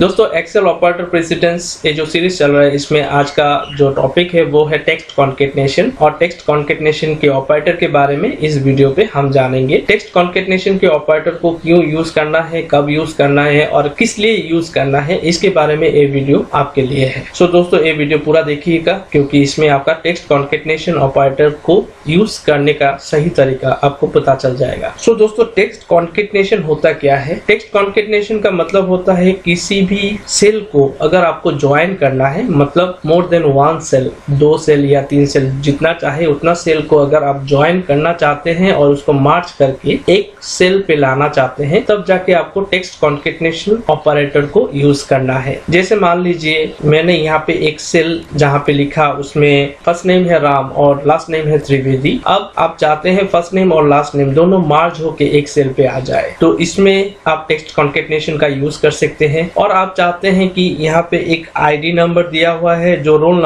दोस्तों Excel operator precedence ये जो सीरीज चल रहा है इसमें आज का जो टॉपिक है वो है टेक्स्ट कॉन्केटनेशन और टेक्स्ट कॉन्केटनेशन के ऑपरेटर के बारे में इस वीडियो पे हम जानेंगे। टेक्स्ट कॉन्केटनेशन के ऑपरेटर को क्यों यूज करना है, कब यूज करना है और किस लिए यूज करना है, इसके बारे में ये वीडियो आपके लिए है। सो दोस्तों ये वीडियो पूरा देखिएगा क्योंकि इसमें आपका टेक्स्ट कॉन्केटनेशन ऑपरेटर को यूज करने का सही तरीका आपको पता चल जाएगा। सो दोस्तों टेक्स्ट कॉन्केटनेशन होता क्या है? टेक्स्ट कॉन्केटनेशन का मतलब होता है किसी भी सेल को अगर आपको ज्वाइन करना है, मतलब more than one cell, 2 cell या 3 सेल, जितना चाहे उतना सेल को अगर आप ज्वाइन करना चाहते हैं और उसको मार्च करके एक सेल पे लाना चाहते हैं, तब जाके आपको टेक्स्ट कॉन्केटनेशन ऑपरेटर को यूज करना है। जैसे मान लीजिए मैंने यहाँ पे एक सेल जहाँ पे लिखा उसमें फर्स्ट नेम है राम और लास्ट नेम है त्रिवेदी। अब आप चाहते हैं फर्स्ट नेम और लास्ट नेम दोनों मार्च होके एक सेल पे आ जाए, तो इसमें आप टेक्स्ट कॉन्केटनेशन का यूज कर सकते हैं। और आप चाहते हैं कि यहाँ पे एक आईडी नंबर दिया हुआ है, जो रोल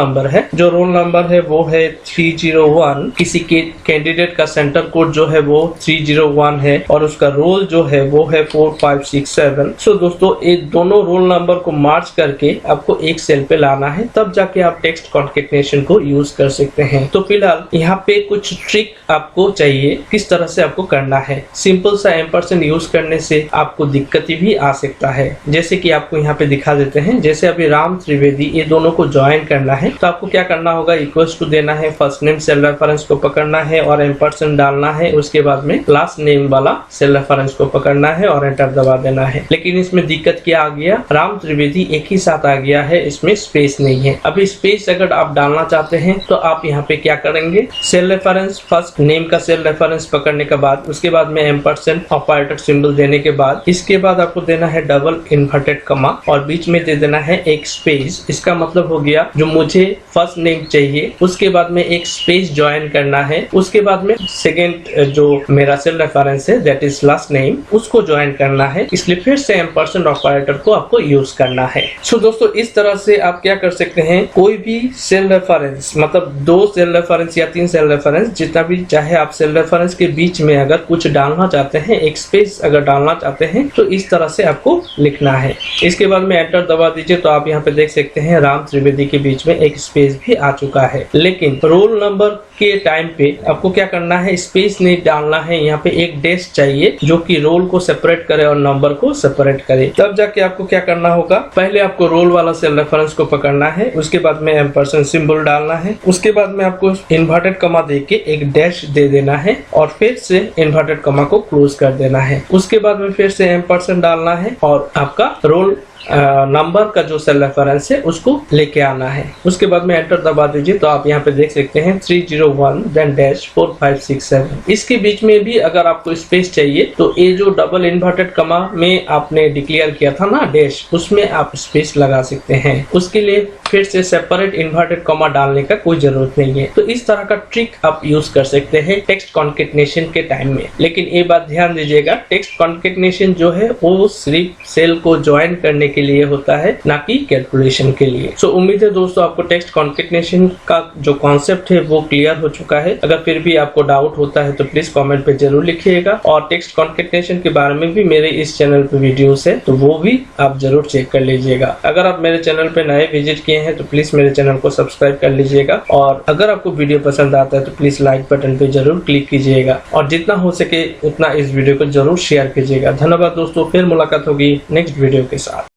नंबर है वो है 301, किसी के कैंडिडेट का सेंटर कोड जो है वो 301 है और उसका रोल जो है वो है 4567। सो दोस्तों ये दोनों रोल नंबर को मार्च करके आपको एक सेल पे लाना है, तब जाके आप टेक्स्ट कॉन्केटनेशन को यूज कर सकते हैं। तो फिलहाल यहाँ पे कुछ ट्रिक आपको चाहिए किस तरह से आपको करना है। सिंपल सा एम्परसेंड यूज करने से आपको दिक्कत भी आ सकता है, जैसे कि आपको यहाँ पे दिखा देते हैं। जैसे अभी राम त्रिवेदी ये दोनों को ज्वाइन करना है तो आपको क्या करना होगा, इक्वल्स टू देना है, फर्स्ट नेम सेल रेफरेंस को पकड़ना है और एम्परसेंड डालना है, उसके बाद में लास्ट नेम वाला सेल रेफरेंस को पकड़ना है और एंटर दबा देना है। लेकिन इसमें दिक्कत क्या आ गया, राम त्रिवेदी एक ही साथ आ गया है, इसमें स्पेस नहीं है। अभी स्पेस अगर आप डालना चाहते हैं तो आप यहाँ पे क्या करेंगे, सेल रेफरेंस, फर्स्ट नेम का सेल रेफरेंस पकड़ने के बाद उसके बाद में एम्परसेंड ऑपरेटर सिंबल देने के बाद इसके बाद आपको देना है डबल इन्वर्टेड कमा और बीच में दे देना है एक स्पेस। इसका मतलब हो गया जो मुझे फर्स्ट नेम चाहिए उसके बाद में एक स्पेस ज्वाइन करना है, उसके बाद में सेकेंड जो मेरा सेल रेफरेंस है दैट इज लास्ट नेम उसको ज्वाइन करना है, इसलिए फिर से एम्परसेंड ऑपरेटर को आपको यूज करना है। सो दोस्तों इस तरह से आप क्या कर सकते हैं, कोई भी सेल रेफरेंस, मतलब 2 सेल रेफरेंस या 3 सेल रेफरेंस, जितना भी चाहे आप सेल रेफरेंस के बीच में अगर कुछ डालना चाहते हैं, एक स्पेस अगर डालना चाहते हैं तो इस तरह से आपको लिखना है। इसके बाद में एंटर दबा दीजिए तो आप यहाँ पे देख सकते हैं राम त्रिवेदी के बीच में एक स्पेस भी आ चुका है। लेकिन रोल नंबर के टाइम पे आपको क्या करना है, स्पेस नहीं डालना है, यहाँ पे एक डैश चाहिए जो कि रोल को सेपरेट करे और नंबर को सेपरेट करे। तब जाके आपको क्या करना होगा, पहले आपको रोल वाला सेल रेफरेंस को पकड़ना है, उसके बाद में एम्परसेंड सिंबल डालना है, उसके बाद में आपको इन्वर्टेड कमा देके एक डैश दे देना है और फिर से इन्वर्टेड कमा को क्लोज कर देना है। उसके बाद में फिर से एम्परसेंड डालना है और आपका रोल नंबर का जो सेल रेफरेंस है उसको लेके आना है। उसके बाद में एंटर दबा दीजिए तो आप यहाँ पे देख सकते हैं 301 देन डैश 4567। इसके बीच में भी अगर आपको स्पेस चाहिए तो ये जो डबल इन्वर्टेड कमा में आपने डिक्लेयर किया था ना डैश, उसमें आप स्पेस लगा सकते हैं। उसके लिए फिर से सेपरेट इन्वर्टेड कमा डालने का कोई जरूरत नहीं है। तो इस तरह का ट्रिक आप यूज कर सकते हैं टेक्स्ट कॉन्केटनेशन के टाइम में। लेकिन ये बात ध्यान दीजिएगा, टेक्स्ट कॉन्केटनेशन जो है वो सिर्फ सेल को ज्वाइन करने के लिए होता है, ना कि कैलकुलेशन के लिए। सो उम्मीद है दोस्तों आपको टेक्स्ट कॉन्केटनेशन का जो कॉन्सेप्ट है वो क्लियर हो चुका है। अगर फिर भी आपको डाउट होता है तो प्लीज कमेंट पे जरूर लिखिएगा और टेक्स्ट कॉन्केटनेशन के बारे में भी मेरे इस चैनल पे वीडियोस है तो वो भी आप जरूर चेक कर लीजिएगा। अगर आप मेरे चैनल पे नए विजिट किए हैं तो प्लीज मेरे चैनल को सब्सक्राइब कर लीजिएगा और अगर आपको वीडियो पसंद आता है तो प्लीज लाइक बटन पे जरूर क्लिक कीजिएगा और जितना हो सके उतना इस वीडियो को जरूर शेयर कीजिएगा। धन्यवाद दोस्तों, फिर मुलाकात होगी नेक्स्ट वीडियो के साथ।